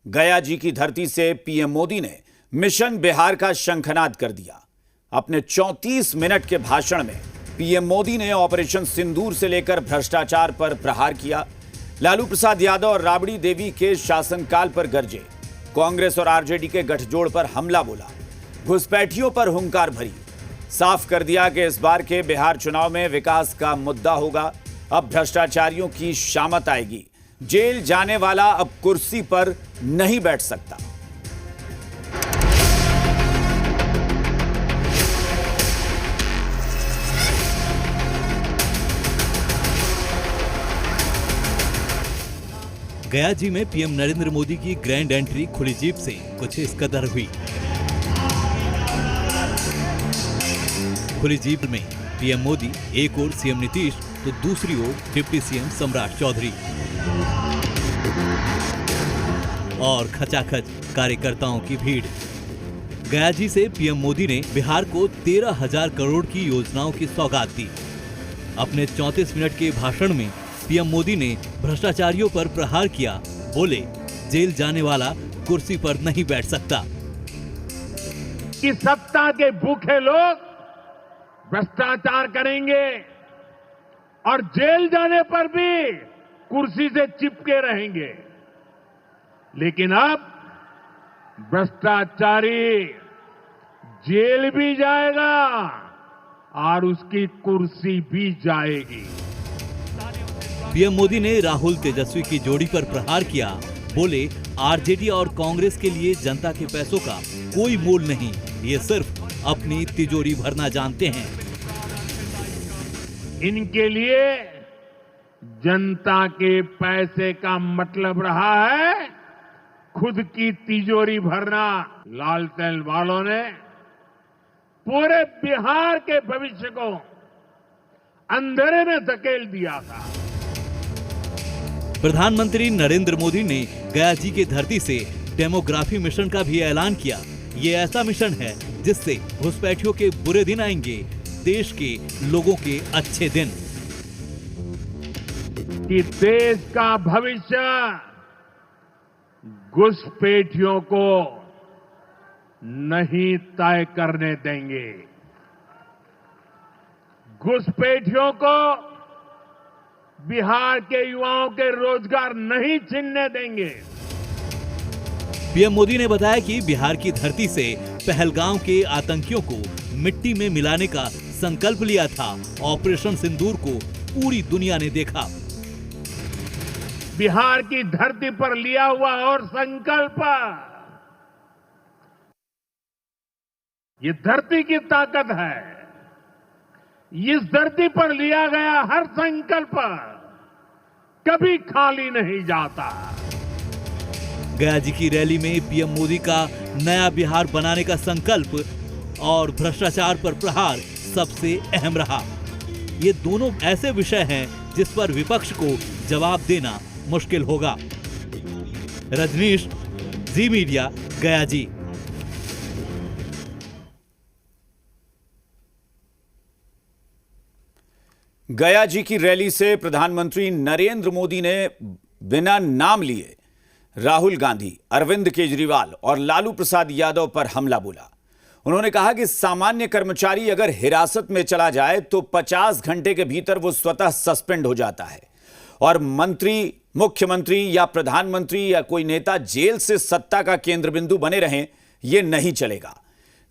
गया जी की धरती से पीएम मोदी ने मिशन बिहार का शंखनाद कर दिया। अपने 34 मिनट के भाषण में पीएम मोदी ने ऑपरेशन सिंदूर से लेकर भ्रष्टाचार पर प्रहार किया। लालू प्रसाद यादव और राबड़ी देवी के शासनकाल पर गरजे, कांग्रेस और आरजेडी के गठजोड़ पर हमला बोला, घुसपैठियों पर हुंकार भरी, साफ कर दिया कि इस बार के बिहार चुनाव में विकास का मुद्दा होगा। अब भ्रष्टाचारियों की शामत आएगी, जेल जाने वाला अब कुर्सी पर नहीं बैठ सकता। गया जी में पीएम नरेंद्र मोदी की ग्रैंड एंट्री खुली जीप से कुछ इस कदर हुई। खुली जीप में पीएम मोदी, एक ओर सीएम नीतीश तो दूसरी ओर डिप्टी सीएम सम्राट चौधरी और खचाखच कार्यकर्ताओं की भीड़। गया जी से पीएम मोदी ने बिहार को 13,000 करोड़ की योजनाओं की सौगात दी। अपने 34 मिनट के भाषण में पीएम मोदी ने भ्रष्टाचारियों पर प्रहार किया, बोले जेल जाने वाला कुर्सी पर नहीं बैठ सकता। कि सत्ता के भूखे लोग भ्रष्टाचार करेंगे और जेल जाने पर भी कुर्सी से चिपके रहेंगे, लेकिन अब भ्रष्टाचारी जेल भी जाएगा और उसकी कुर्सी भी जाएगी। पीएम मोदी ने राहुल तेजस्वी की जोड़ी पर प्रहार किया, बोले आरजेडी और कांग्रेस के लिए जनता के पैसों का कोई मोल नहीं, ये सिर्फ अपनी तिजोरी भरना जानते हैं। इनके लिए जनता के पैसे का मतलब रहा है खुद की तिजोरी भरना। लालटेन वालों ने पूरे बिहार के भविष्य को अंधेरे में धकेल दिया था। प्रधानमंत्री नरेंद्र मोदी ने गया जी की धरती से डेमोग्राफी मिशन का भी ऐलान किया। ये ऐसा मिशन है जिससे घुसपैठियों के बुरे दिन आएंगे, देश के लोगों के अच्छे दिन। कि देश का भविष्य घुसपैठियों को नहीं तय करने देंगे, घुसपैठियों को बिहार के युवाओं के रोजगार नहीं छीनने देंगे। पीएम मोदी ने बताया कि बिहार की धरती से पहलगाम के आतंकियों को मिट्टी में मिलाने का संकल्प लिया था। ऑपरेशन सिंदूर को पूरी दुनिया ने देखा। बिहार की धरती पर लिया हुआ और संकल्प, ये धरती की ताकत है। इस धरती पर लिया गया हर संकल्प कभी खाली नहीं जाता। गया जी की रैली में पीएम मोदी का नया बिहार बनाने का संकल्प और भ्रष्टाचार पर प्रहार सबसे अहम रहा। ये दोनों ऐसे विषय हैं जिस पर विपक्ष को जवाब देना मुश्किल होगा। रजनीश, जी मीडिया, गया जी। गया जी की रैली से प्रधानमंत्री नरेंद्र मोदी ने बिना नाम लिए राहुल गांधी, अरविंद केजरीवाल और लालू प्रसाद यादव पर हमला बोला। उन्होंने कहा कि सामान्य कर्मचारी अगर हिरासत में चला जाए तो 50 घंटे के भीतर वो स्वतः सस्पेंड हो जाता है और मंत्री, मुख्यमंत्री या प्रधानमंत्री या कोई नेता जेल से सत्ता का केंद्र बिंदु बने रहें, ये नहीं चलेगा।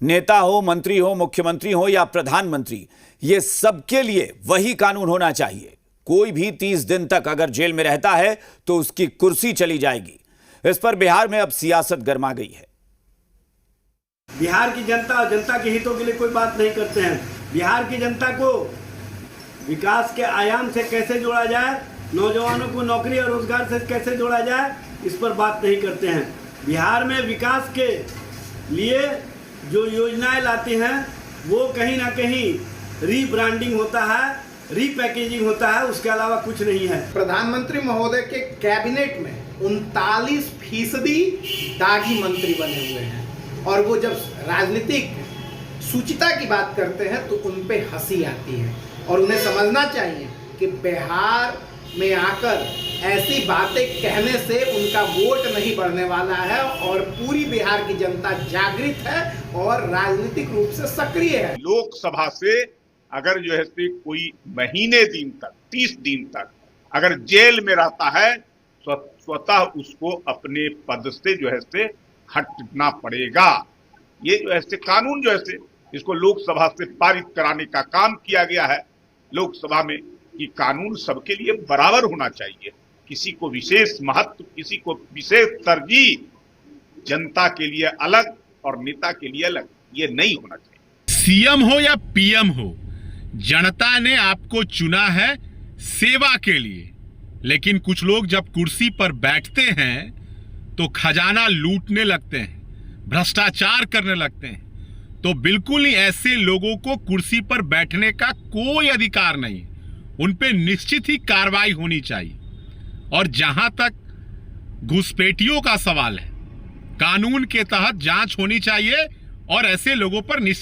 नेता हो, मंत्री हो, मुख्यमंत्री हो या प्रधानमंत्री, ये सबके लिए वही कानून होना चाहिए। कोई भी 30 दिन तक अगर जेल में रहता है तो उसकी कुर्सी चली जाएगी। इस पर बिहार में अब सियासत गर्मा गई है। बिहार की जनता, जनता के हितों के लिए कोई बात नहीं करते हैं। बिहार की जनता को विकास के आयाम से कैसे जोड़ा जाए, नौजवानों को नौकरी और रोजगार से कैसे जोड़ा जाए, इस पर बात नहीं करते हैं। बिहार में विकास के लिए जो योजनाएं लाती हैं वो कहीं ना कहीं रीब्रांडिंग होता है, रीपैकेजिंग होता है, उसके अलावा कुछ नहीं है। प्रधानमंत्री महोदय के कैबिनेट में 39% दागी मंत्री बने हुए हैं और वो जब राजनीतिक सूचिता की बात करते हैं तो उन पे हंसी आती है। और उन्हें समझना चाहिए कि बिहार में आकर ऐसी बातें कहने से उनका वोट नहीं बढ़ने वाला है और पूरी बिहार की जनता जागृत है और राजनीतिक रूप से सक्रिय है। लोकसभा से अगर जो है से कोई महीने दिन तक 30 दिन तक अगर जेल में रहता है तो स्वतः उसको अपने पद से जो है से हटना पड़ेगा। ये जो है से कानून जो है से इसको लोकसभा से पारित कराने का काम किया गया है लोकसभा में कि कानून सबके लिए बराबर होना चाहिए, किसी को विशेष महत्व, किसी को विशेष तरजीह, जनता के लिए अलग और नेता के लिए अलग, ये नहीं होना चाहिए। सीएम हो या पीएम हो, जनता ने आपको चुना है सेवा के लिए, लेकिन कुछ लोग जब कुर्सी पर बैठते हैं तो खजाना लूटने लगते हैं, भ्रष्टाचार करने लगते हैं। तो बिल्कुल ही ऐसे लोगों को कुर्सी पर बैठने का कोई अधिकार नहीं, उन पे निश्चित ही कार्रवाई होनी चाहिए। और जहां तक घुसपैठियों का सवाल है, कानून के तहत जांच होनी चाहिए और ऐसे लोगों पर निश्चित